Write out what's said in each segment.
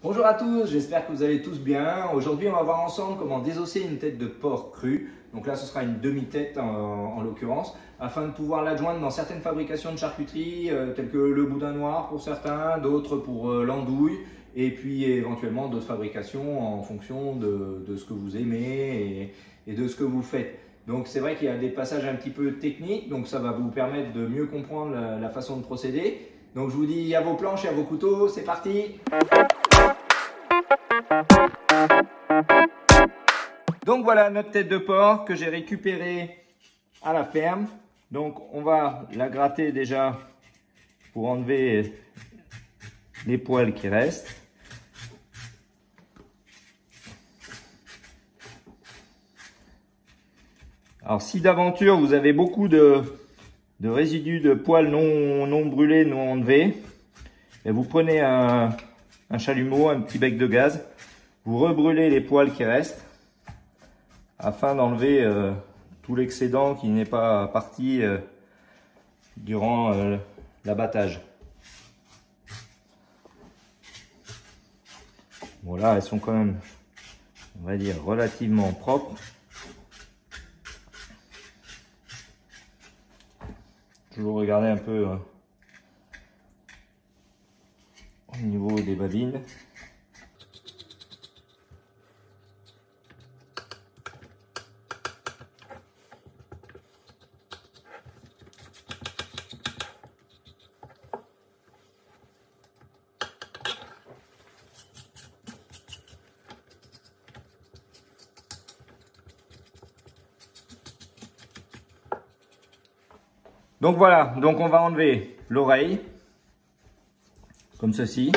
Bonjour à tous, j'espère que vous allez tous bien. Aujourd'hui, on va voir ensemble comment désosser une tête de porc crue. Donc là, ce sera une demi-tête en l'occurrence, afin de pouvoir l'adjoindre dans certaines fabrications de charcuterie, telles que le boudin noir pour certains, d'autres pour l'andouille, et puis éventuellement d'autres fabrications en fonction de ce que vous aimez et de ce que vous faites. Donc c'est vrai qu'il y a des passages un petit peu techniques, donc ça va vous permettre de mieux comprendre la façon de procéder. Donc je vous dis à vos planches et à vos couteaux, c'est parti! Donc voilà notre tête de porc que j'ai récupérée à la ferme. Donc on va la gratter déjà pour enlever les poils qui restent. Alors si d'aventure vous avez beaucoup de résidus de poils non brûlés, non enlevés, et vous prenez un chalumeau, un petit bec de gaz, vous rebrûlez les poils qui restent afin d'enlever tout l'excédent qui n'est pas parti durant l'abattage. Voilà, elles sont quand même, on va dire, relativement propres. Toujours regarder un peu au niveau des babines. Donc voilà, donc on va enlever l'oreille, comme ceci.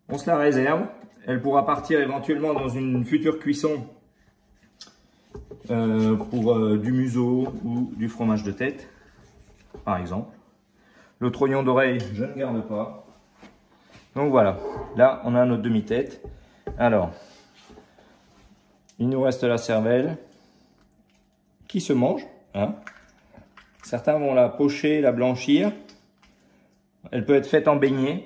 On se la réserve. Elle pourra partir éventuellement dans une future cuisson pour du museau ou du fromage de tête, par exemple. Le trognon d'oreille, je ne garde pas. Donc voilà, là on a notre demi-tête. Alors, il nous reste la cervelle qui se mange, hein. Certains vont la pocher, la blanchir. Elle peut être faite en beignet.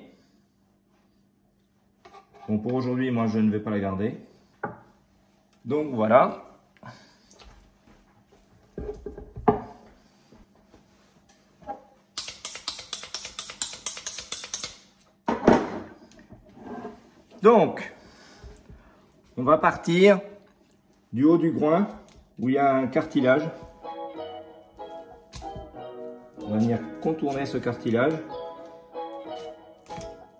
Bon, pour aujourd'hui, moi, je ne vais pas la garder. Donc, voilà. Donc, on va partir du haut du groin où il y a un cartilage. On va venir contourner ce cartilage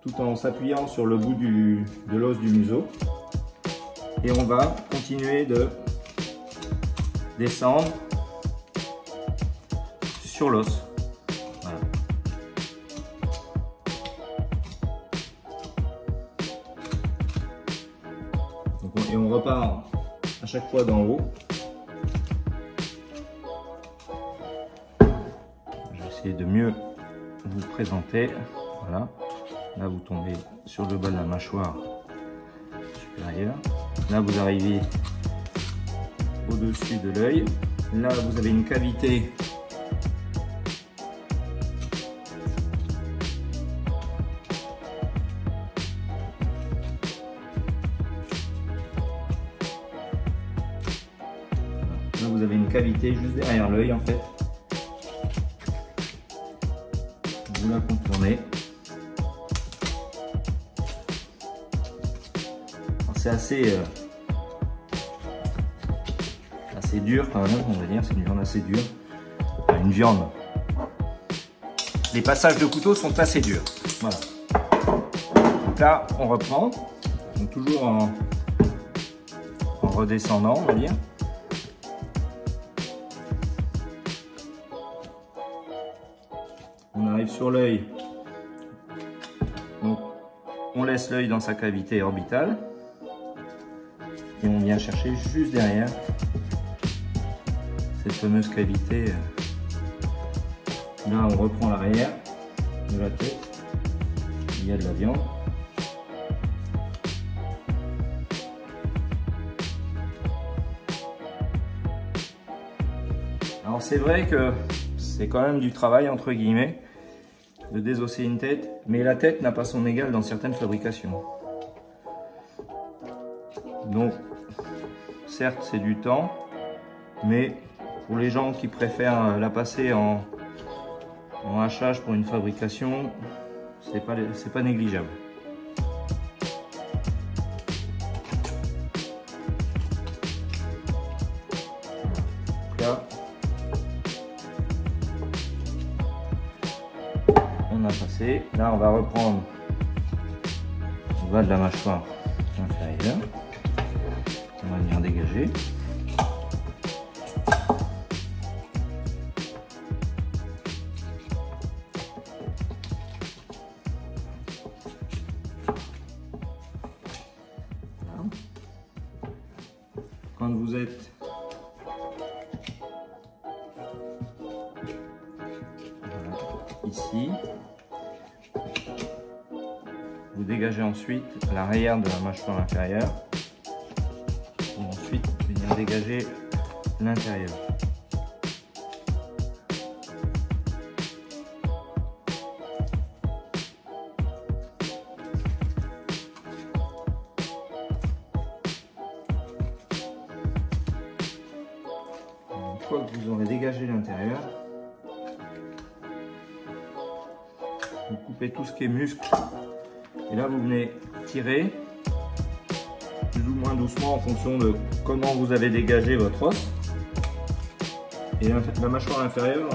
tout en s'appuyant sur le bout de l'os du museau. Et on va continuer de descendre sur l'os. Voilà. Et on repart à chaque fois d'en haut. De mieux vous présenter. Voilà, là vous tombez sur le bas de la mâchoire supérieure, là vous arrivez au-dessus de l'œil, là vous avez une cavité juste derrière l'œil en fait. Vous la contournez. C'est assez dur quand même, on va dire. C'est une viande assez dure. Enfin, une viande. Les passages de couteau sont assez durs. Voilà. Donc là, on reprend. Donc toujours en redescendant, on va dire. On arrive sur l'œil, donc on laisse l'œil dans sa cavité orbitale et on vient chercher juste derrière cette fameuse cavité. Là on reprend l'arrière de la tête, il y a de la viande. Alors c'est vrai que c'est quand même du travail entre guillemets de désosser une tête, mais la tête n'a pas son égal dans certaines fabrications. Donc certes c'est du temps, mais pour les gens qui préfèrent la passer en hachage pour une fabrication, c'est pas négligeable. Là, on a passé. Là, on va reprendre le bas de la mâchoire inférieure. On va venir dégager. Quand vous êtes ici, vous dégagez ensuite l'arrière de la mâchoire inférieure et ensuite venir dégager l'intérieur. Une fois que vous aurez dégagé l'intérieur, vous coupez tout ce qui est muscle et là vous venez tirer plus ou moins doucement en fonction de comment vous avez dégagé votre os, et la mâchoire inférieure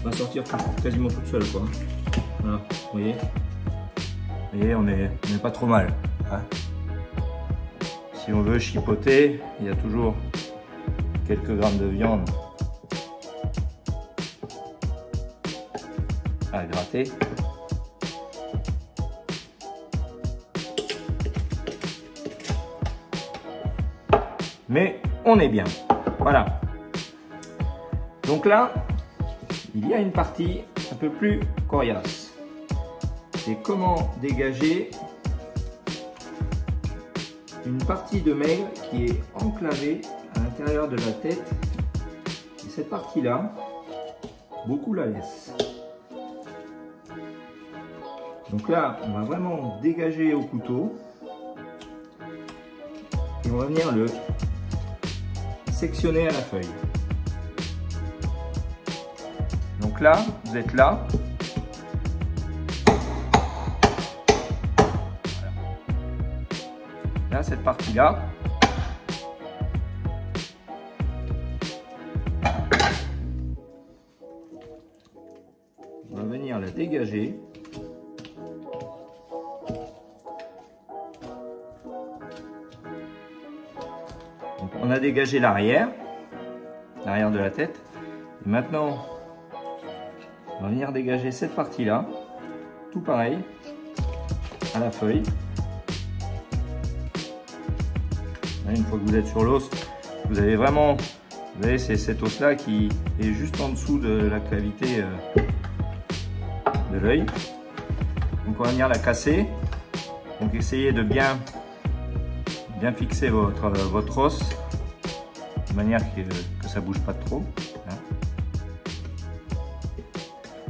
va sortir quasiment toute seule, quoi. Voilà, vous voyez, on est pas trop mal, hein. Si on veut chipoter, il y a toujours quelques grammes de viande à gratter. Mais on est bien, voilà. Donc là, il y a une partie un peu plus coriace. C'est comment dégager une partie de maigre qui est enclavée à l'intérieur de la tête. Et cette partie-là, beaucoup la laissent. Donc là, on va vraiment dégager au couteau. Et on va venir le sectionner à la feuille. Donc là, vous êtes là. Voilà. Là, cette partie-là, on va venir la dégager. Donc, on a dégagé l'arrière de la tête. Et maintenant, on va venir dégager cette partie-là, tout pareil, à la feuille. Une fois que vous êtes sur l'os, vous avez vraiment, vous voyez, c'est cet os-là qui est juste en dessous de la cavité de l'œil. Donc on va venir la casser. Donc essayez de bien fixer votre os de manière que ça bouge pas trop.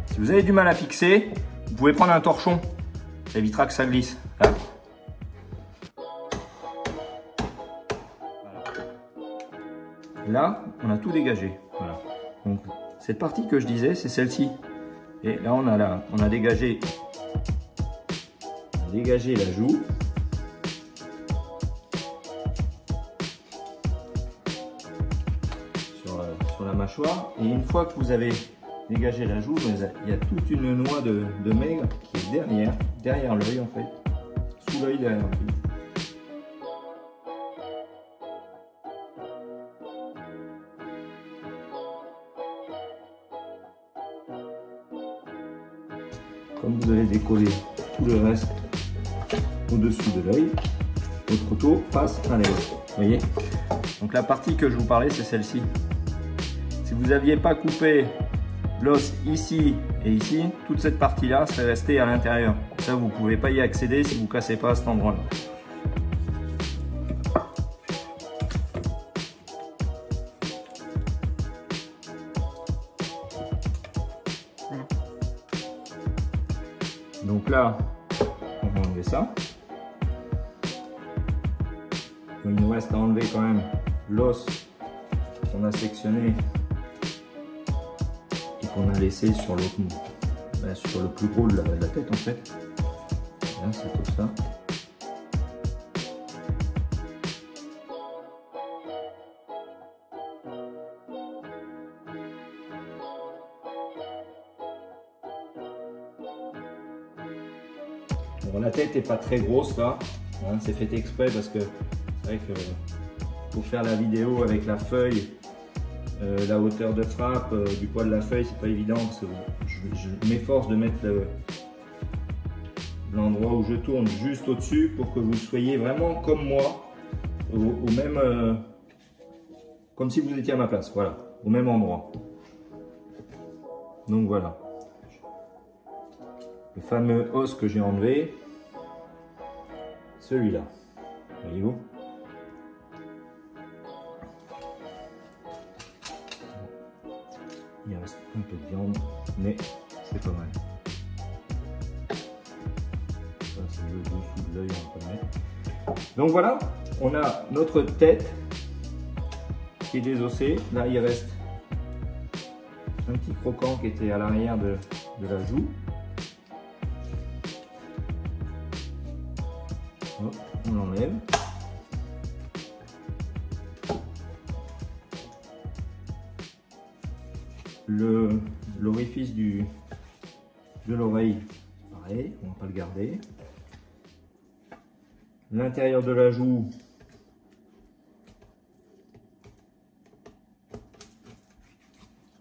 Si vous avez du mal à fixer, vous pouvez prendre un torchon, ça évitera que ça glisse. Voilà. Là, on a tout dégagé. Voilà. Donc, cette partie que je disais, c'est celle-ci. Et là, on a dégagé la joue. Sur la mâchoire. Et une fois que vous avez dégagé la joue, il y a toute une noix de maigre qui est derrière l'œil, en fait. Sous l'œil, derrière l'œil. Comme vous allez décoller tout le reste au-dessus de l'œil, votre couteau passe à l'aise. Vous voyez? Donc la partie que je vous parlais, c'est celle-ci. Si vous n'aviez pas coupé l'os ici et ici, toute cette partie-là serait restée à l'intérieur. Ça, vous ne pouvez pas y accéder si vous ne cassez pas à cet endroit-là. Donc là, on va enlever ça. Et il nous reste à enlever quand même l'os qu'on a sectionné et qu'on a laissé sur le plus gros de la tête en fait. Là, c'est tout ça. Bon, la tête n'est pas très grosse là, hein, c'est fait exprès parce que c'est vrai que pour faire la vidéo avec la feuille, la hauteur de frappe, du poids de la feuille, c'est pas évident parce que je m'efforce de mettre l'endroit où je tourne juste au-dessus pour que vous soyez vraiment comme moi, au même, comme si vous étiez à ma place, voilà, au même endroit. Donc voilà. Le fameux os que j'ai enlevé, celui-là, voyez-vous. Il reste un peu de viande, mais c'est pas mal. Ça, c'est le dessous de l'œil, on peut mettre. Donc voilà, on a notre tête qui est désossée. Là, il reste un petit croquant qui était à l'arrière de la joue. Hop, on l'enlève. L'orifice de l'oreille, pareil, on ne va pas le garder. L'intérieur de la joue,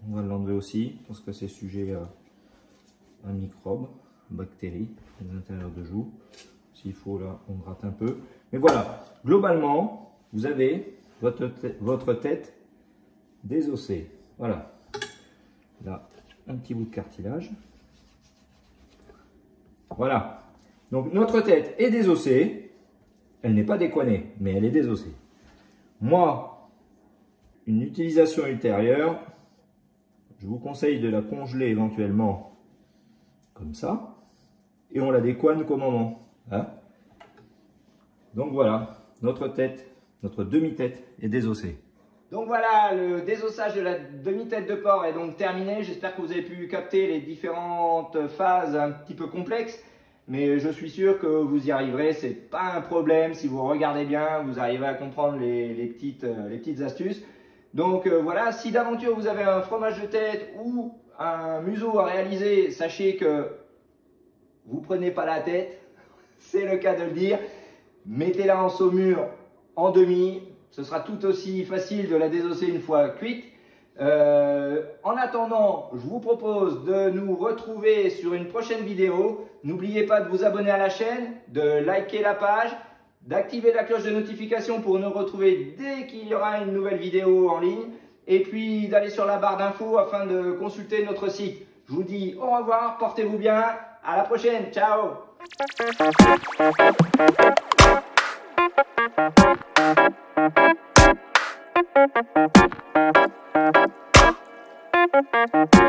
on va l'enlever aussi parce que c'est sujet à un microbe, bactérie, à l'intérieur de joue. S'il faut, là, on gratte un peu. Mais voilà, globalement, vous avez votre tête désossée. Voilà. Là, un petit bout de cartilage. Voilà. Donc, notre tête est désossée. Elle n'est pas décoignée, mais elle est désossée. Moi, une utilisation ultérieure, je vous conseille de la congeler éventuellement comme ça. Et on la décoigne qu'au moment. Hein? Donc voilà, notre tête, notre demi-tête est désossée. Donc voilà, le désossage de la demi-tête de porc est donc terminé. J'espère que vous avez pu capter les différentes phases un petit peu complexes. Mais je suis sûr que vous y arriverez, c'est pas un problème. Si vous regardez bien, vous arrivez à comprendre les petites astuces. Donc voilà, si d'aventure vous avez un fromage de tête ou un museau à réaliser, sachez que vous prenez pas la tête. C'est le cas de le dire. Mettez-la en saumure en demi. Ce sera tout aussi facile de la désosser une fois cuite. En attendant, je vous propose de nous retrouver sur une prochaine vidéo. N'oubliez pas de vous abonner à la chaîne, de liker la page, d'activer la cloche de notification pour nous retrouver dès qu'il y aura une nouvelle vidéo en ligne. Et puis d'aller sur la barre d'infos afin de consulter notre site. Je vous dis au revoir, portez-vous bien. À la prochaine, ciao! Thank you.